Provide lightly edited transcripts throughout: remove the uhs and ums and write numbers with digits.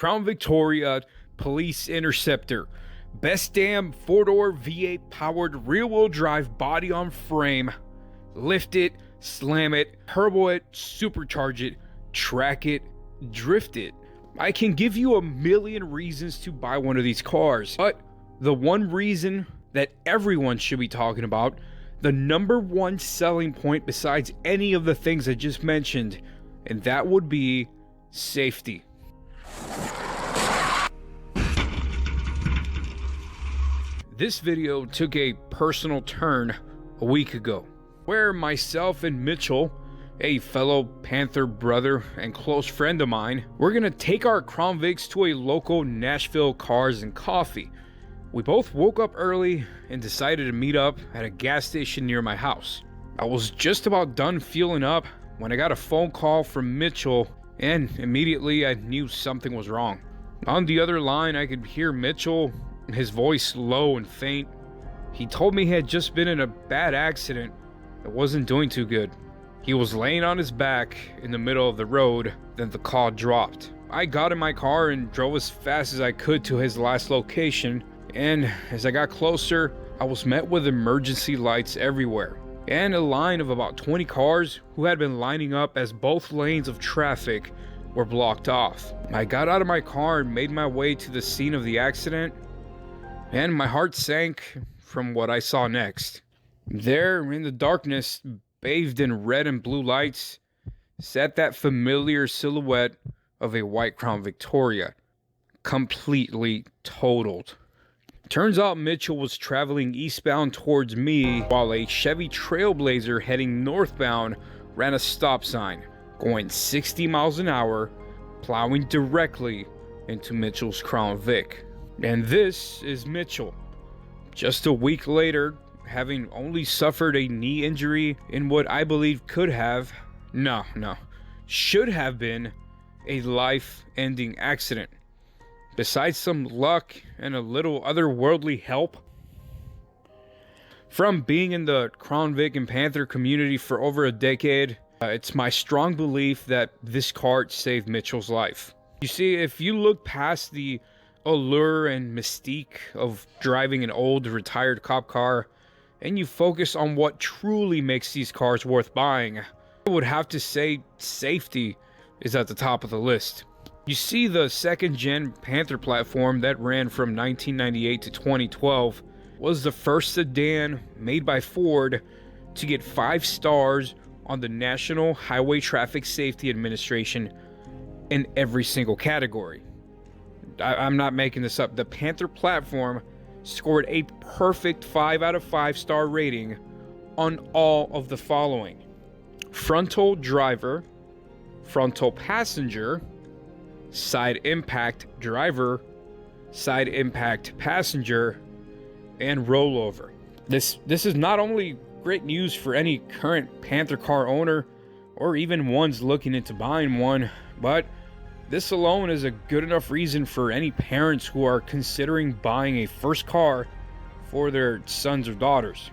Crown Victoria Police Interceptor. Best damn 4-door V8 powered rear-wheel drive body on frame. Lift it, slam it, turbo it, supercharge it, track it, drift it. I can give you a million reasons to buy one of these cars, but the one reason that everyone should be talking about, the number one selling point besides any of the things I just mentioned, and that would be safety. This video took a personal turn a week ago, where myself and Mitchell, a fellow Panther brother and close friend of mine, we're gonna take our Crown Vics to a local Nashville Cars and Coffee. We both woke up early and decided to meet up at a gas station near my house. I was just about done fueling up when I got a phone call from Mitchell, and immediately I knew something was wrong. On the other line, I could hear Mitchell, his voice low and faint. He told me he had just been in a bad accident that wasn't doing too good. He was laying on his back in the middle of the road, then the call dropped. I got in my car and drove as fast as I could to his last location, and as I got closer, I was met with emergency lights everywhere, and a line of about 20 cars who had been lining up as both lanes of traffic were blocked off. I got out of my car and made my way to the scene of the accident, and my heart sank from what I saw next. There, in the darkness, bathed in red and blue lights, sat that familiar silhouette of a white Crown Victoria, completely totaled. Turns out Mitchell was traveling eastbound towards me while a Chevy Trailblazer heading northbound ran a stop sign, going 60 miles an hour, plowing directly into Mitchell's Crown Vic. And this is Mitchell. Just a week later, having only suffered a knee injury in what I believe could have, should have been a life-ending accident. Besides some luck and a little otherworldly help from being in the Crown Vic and Panther community for over a decade, it's my strong belief that this car saved Mitchell's life. You see, if you look past the allure and mystique of driving an old retired cop car, and you focus on what truly makes these cars worth buying, I would have to say safety is at the top of the list. You see, the second-gen Panther platform that ran from 1998 to 2012 was the first sedan made by Ford to get 5 stars on the National Highway Traffic Safety Administration in every single category. I'm not making this up. The Panther platform scored a perfect 5 out of 5 star rating on all of the following: frontal driver, frontal passenger, side impact driver, side impact passenger, and rollover. This is not only great news for any current Panther car owner or even ones looking into buying one, but this alone is a good enough reason for any parents who are considering buying a first car for their sons or daughters.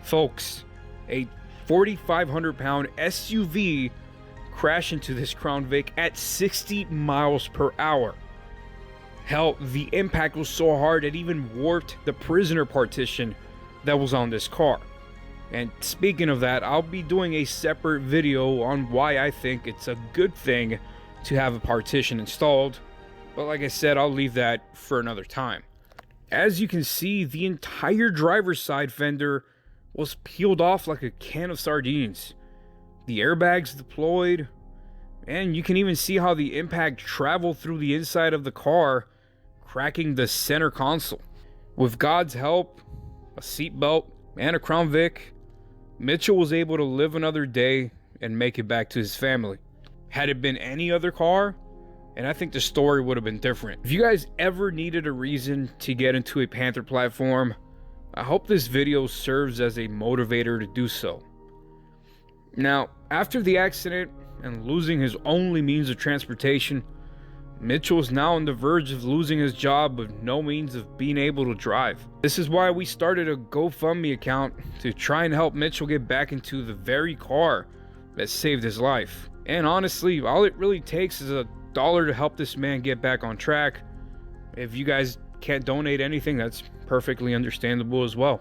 Folks, a 4,500-pound SUV crashed into this Crown Vic at 60 miles per hour. Hell, the impact was so hard it even warped the prisoner partition that was on this car. And speaking of that, I'll be doing a separate video on why I think it's a good thing to have a partition installed, but like I said, I'll leave that for another time. As you can see, the entire driver's side fender was peeled off like a can of sardines. The airbags deployed, and you can even see how the impact traveled through the inside of the car, cracking the center console. With God's help, a seatbelt, and a Crown Vic, Mitchell was able to live another day and make it back to his family. Had it been any other car, and I think the story would have been different. If you guys ever needed a reason to get into a Panther platform, I hope this video serves as a motivator to do so. Now, after the accident and losing his only means of transportation, Mitchell is now on the verge of losing his job with no means of being able to drive. This is why we started a GoFundMe account to try and help Mitchell get back into the very car that saved his life. And honestly, all it really takes is a dollar to help this man get back on track. If you guys can't donate anything, that's perfectly understandable as well.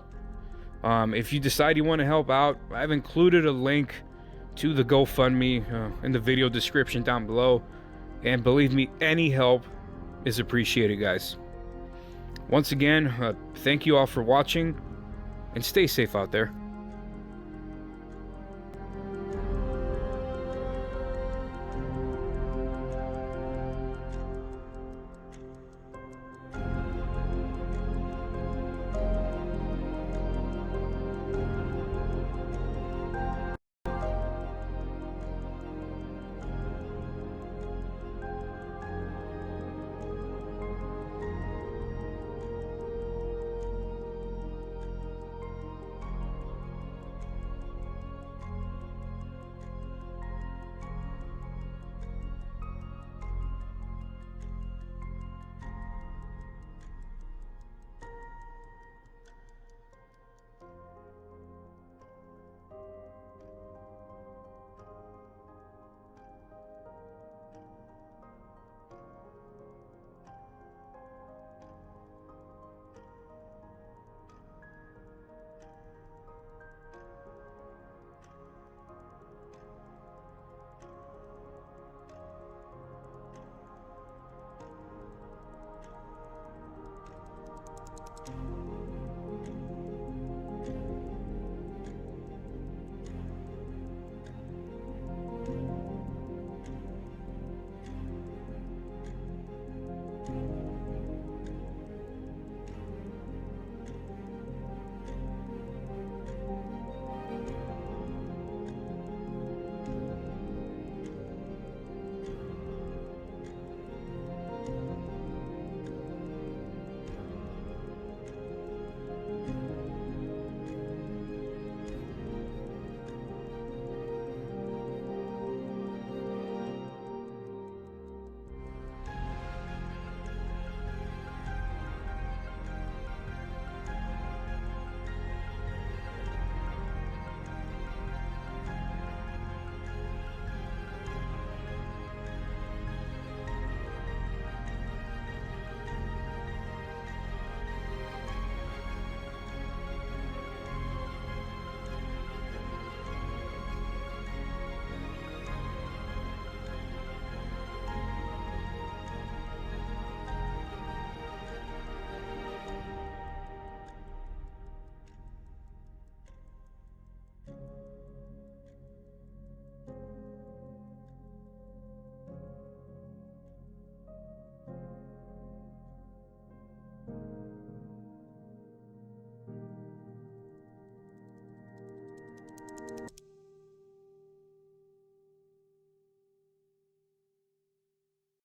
If you decide you want to help out, I've included a link to the GoFundMe in the video description down below. And believe me, any help is appreciated, guys. Once again, thank you all for watching, and stay safe out there.